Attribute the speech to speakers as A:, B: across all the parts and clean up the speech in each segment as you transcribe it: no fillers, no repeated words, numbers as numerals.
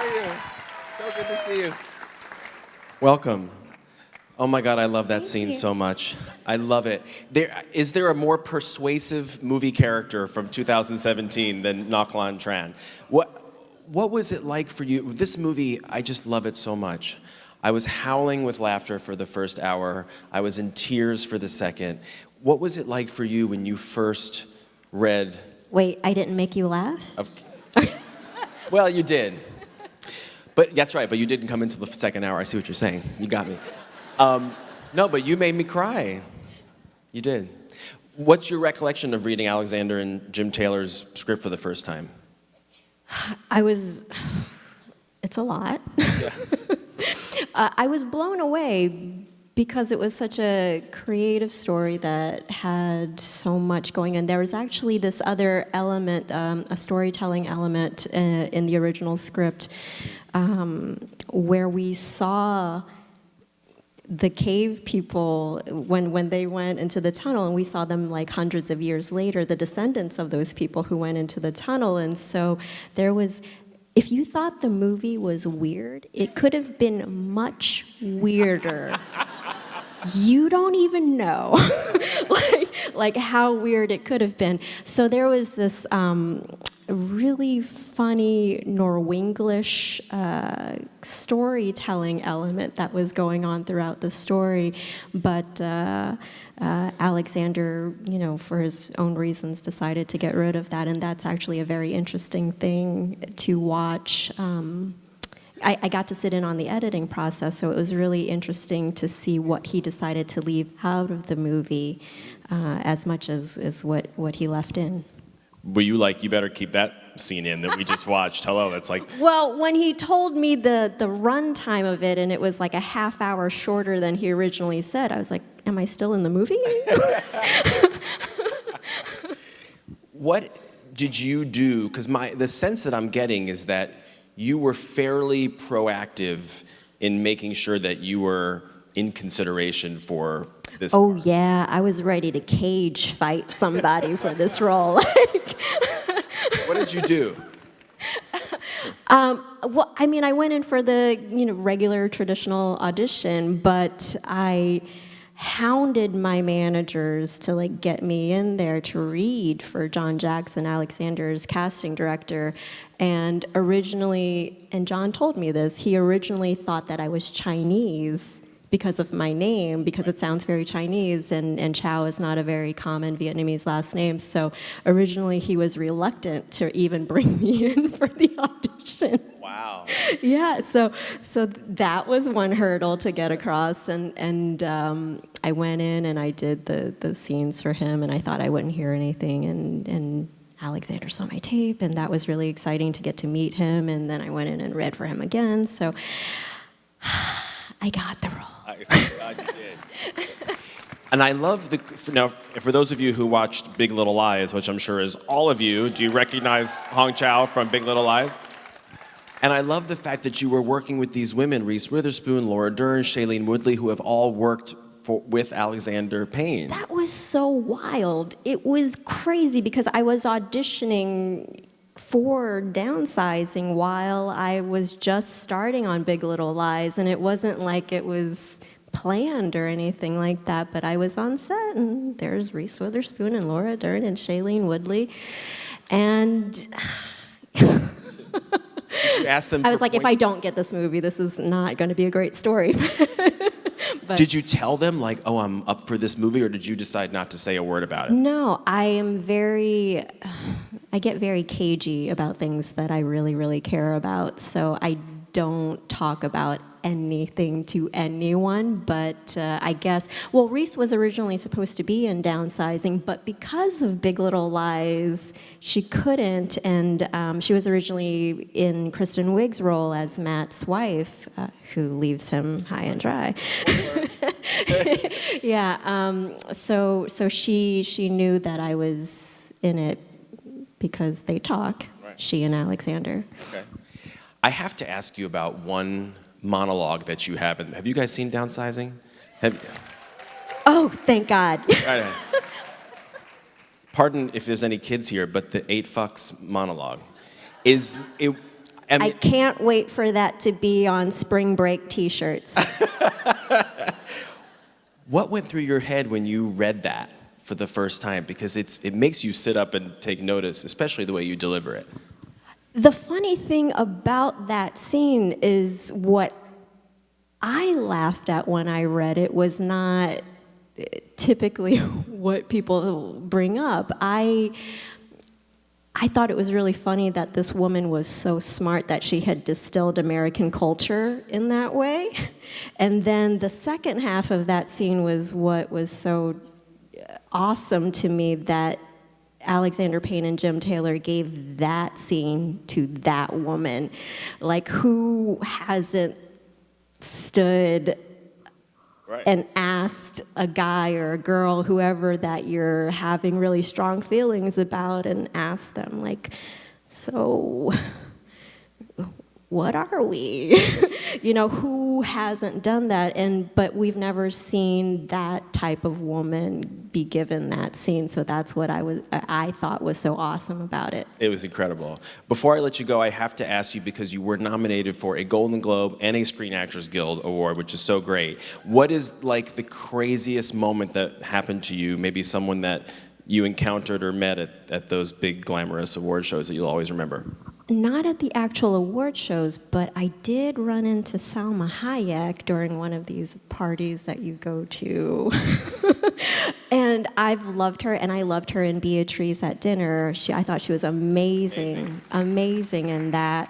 A: are you? So good to see you. Welcome. Oh my God, I love that scene so much. I love it. Is there a more persuasive movie character from 2017 than Naklan Tran? What was it like for you? This movie, I just love it so much. I was howling with laughter for the first hour. I was in tears for the second. What was it like for you when you first read?
B: Wait, I didn't make you laugh?
A: Well, you did. But that's right, but you didn't come into the second hour. I see what you're saying. You got me. No, but you made me cry. You did. What's your recollection of reading Alexander and Jim Taylor's script for the first time?
B: It's a lot.
A: Yeah.
B: I was blown away because it was such a creative story that had so much going on. There was actually this other element, a storytelling element in the original script, where we saw the cave people when they went into the tunnel, and we saw them like hundreds of years later, the descendants of those people who went into the tunnel. And so there was, if you thought the movie was weird, it could have been much weirder. You don't even know like how weird it could have been. So there was this really funny Norwenglish storytelling element that was going on throughout the story, but Alexander, for his own reasons, decided to get rid of that, and that's actually a very interesting thing to watch. I got to sit in on the editing process, so it was really interesting to see what he decided to leave out of the movie as much as what he left in.
A: Were you like, you better keep that scene in that we just watched? Hello, that's like...
B: Well, when he told me the run time of it, and it was like a half hour shorter than he originally said, I was like, am I still in the movie?
A: What did you do? Because the sense that I'm getting is that you were fairly proactive in making sure that you were in consideration for this
B: Oh,
A: part.
B: yeah, I was ready to cage fight somebody for this role.
A: What did you do?
B: Well, I mean, I went in for the regular traditional audition, but I hounded my managers to get me in there to read for John Jackson, Alexander's casting director. And originally, and John told me this, he originally thought that I was Chinese because of my name, because it sounds very Chinese, and Chau is not a very common Vietnamese last name. So originally he was reluctant to even bring me in for the audition.
A: Wow.
B: Yeah, so that was one hurdle to get across, and I went in and I did the scenes for him, and I thought I wouldn't hear anything, and Alexander saw my tape, and that was really exciting to get to meet him, and then I went in and read for him again, so I got the role.
A: I'm glad you did. And I love now, for those of you who watched Big Little Lies, which I'm sure is all of you, do you recognize Hong Chau from Big Little Lies? And I love the fact that you were working with these women, Reese Witherspoon, Laura Dern, Shailene Woodley, who have all worked with Alexander Payne.
B: That was so wild. It was crazy because I was auditioning for Downsizing while I was just starting on Big Little Lies, and it wasn't like it was planned or anything like that, but I was on set, and there's Reese Witherspoon and Laura Dern and Shailene Woodley, and
A: Did you ask them?
B: I was like, if I don't get this movie, this is not going to be a great story. But
A: did you tell them, like, oh, I'm up for this movie, or did you decide not to say a word about it?
B: No, I get very cagey about things that I really, really care about, so I don't talk about anything to anyone, but I guess, well, Reese was originally supposed to be in Downsizing, but because of Big Little Lies, she couldn't, and she was originally in Kristen Wiig's role as Matt's wife, who leaves him high and dry. Yeah, so she knew that I was in it because they talk, right. She and Alexander.
A: Okay. I have to ask you about one monologue that you have. Have you guys seen Downsizing?
B: Oh, thank God.
A: Right. Pardon if there's any kids here, but the 8 fucks monologue
B: I can't wait for that to be on spring break T-shirts.
A: What went through your head when you read that for the first time? Because it makes you sit up and take notice, especially the way you deliver it.
B: The funny thing about that scene is what I laughed at when I read it was not typically what people bring up. I thought it was really funny that this woman was so smart that she had distilled American culture in that way. And then the second half of that scene was what was so awesome to me, that Alexander Payne and Jim Taylor gave that scene to that woman. Like, who hasn't stood and asked a guy or a girl, whoever that you're having really strong feelings about, and asked them, like, so what are we? You know, who hasn't done that? But we've never seen that type of woman be given that scene. So that's what I thought was so awesome about it.
A: It was incredible. Before I let you go, I have to ask you, because you were nominated for a Golden Globe and a Screen Actors Guild Award, which is so great. What is like the craziest moment that happened to you? Maybe someone that you encountered or met at those big glamorous award shows that you'll always remember?
B: Not at the actual award shows, but I did run into Salma Hayek during one of these parties that you go to. And I've loved her, and I loved her in Beatrice at Dinner. I thought she was amazing in that.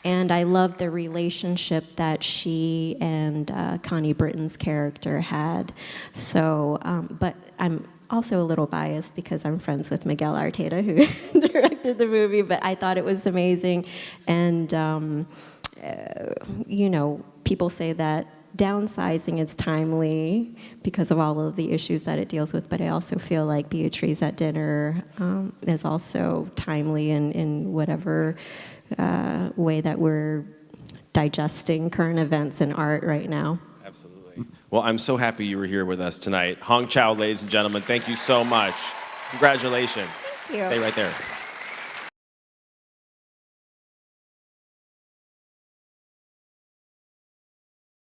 B: And I loved the relationship that she and Connie Britton's character had. So, but I'm also a little biased because I'm friends with Miguel Arteta, who directed the movie, but I thought it was amazing. And, you know, people say that downsizing is timely because of all of the issues that it deals with, but I also feel like Beatrice at Dinner is also timely in whatever way that we're digesting current events and art right now.
A: Absolutely. Well, I'm so happy you were here with us tonight. Hong Chau, ladies and gentlemen, thank you so much. Congratulations.
B: Thank you.
A: Stay right there.